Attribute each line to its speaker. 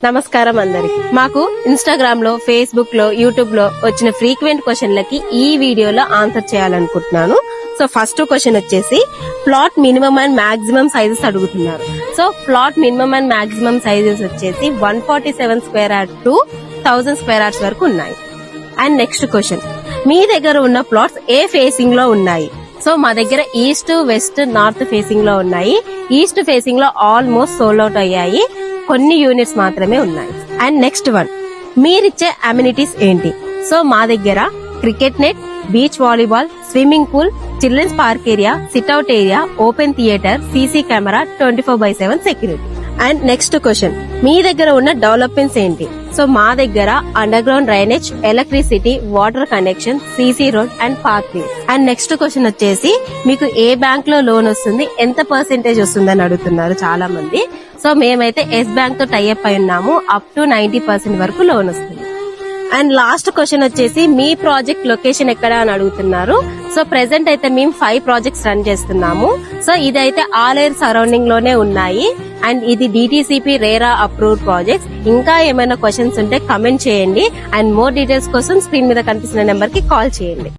Speaker 1: నమస్కారం అందరికి. మాకు ఇన్స్టాగ్రామ్ లో, ఫేస్బుక్ లో, యూట్యూబ్ లో వచ్చిన ఫ్రీక్వెంట్ క్వశ్చన్లకి ఈ వీడియోలో ఆన్సర్ చేయాలనుకుంటున్నాను. సో ఫస్ట్ క్వశ్చన్ వచ్చేసి plot minimum and maximum sizes అడుగుతున్నారు. So plot minimum and maximum sizes వచ్చేసి 147 square yard to 1000 square yards వరకు ఉన్నాయి. అండ్ నెక్స్ట్ క్వశ్చన్, మీ దగ్గర ఉన్న ప్లాట్స్ ఏ ఫేసింగ్ లో ఉన్నాయి? సో మా దగ్గర ఈస్ట్, వెస్ట్, నార్త్ ఫేసింగ్ లో ఉన్నాయి. ఈస్ట్ ఫేసింగ్ లో ఆల్మోస్ట్ సోల్డ్ అవుట్ అయ్యాయి, కొన్ని యూనిట్స్ మాత్రమే ఉన్నాయి. అండ్ నెక్స్ట్ వన్, మీరిచ్చే అమ్యూనిటీస్ ఏంటి? సో మా దగ్గర cricket net, beach volleyball, swimming pool, children's park area, sit out area, open theatre, CC camera, 24/7 security. And next question, మీ దగ్గర ఉన్న డెవలప్మెంట్స్ ఏంటి? సో మా దగ్గర underground drainage, electricity, water connection, CC road and park. And next question వచ్చేసి, మీకు ఏ bank లో loan వస్తుంది, ఎంత పర్సెంటేజ్ వస్తుందని అడుగుతున్నారు చాలా మంది. సో మేమైతే ఎస్ బ్యాంక్ తో టైఅప్ అయి ఉన్నాము, అప్ టు 90% వరకు లోన్ వస్తుంది. అండ్ లాస్ట్ క్వశ్చన్ వచ్చేసి, మీ ప్రాజెక్ట్ లొకేషన్ ఎక్కడ అని అడుగుతున్నారు. సో ప్రెసెంట్ అయితే మేము 5 ప్రాజెక్ట్స్ రన్ చేస్తున్నాము. సో ఇదైతే ఆల్ ఎయిర్ సరౌండింగ్ లోనే ఉన్నాయి. అండ్ ఇది DTCP రేరా అప్రూవ్డ్ ప్రాజెక్ట్స్. ఇంకా ఏమైనా క్వశ్చన్స్ ఉంటే కమెంట్ చేయండి. అండ్ మోర్ డీటెయిల్స్ కోసం స్క్రీన్ మీద కనిపిస్తున్న నెంబర్ కి కాల్ చేయండి.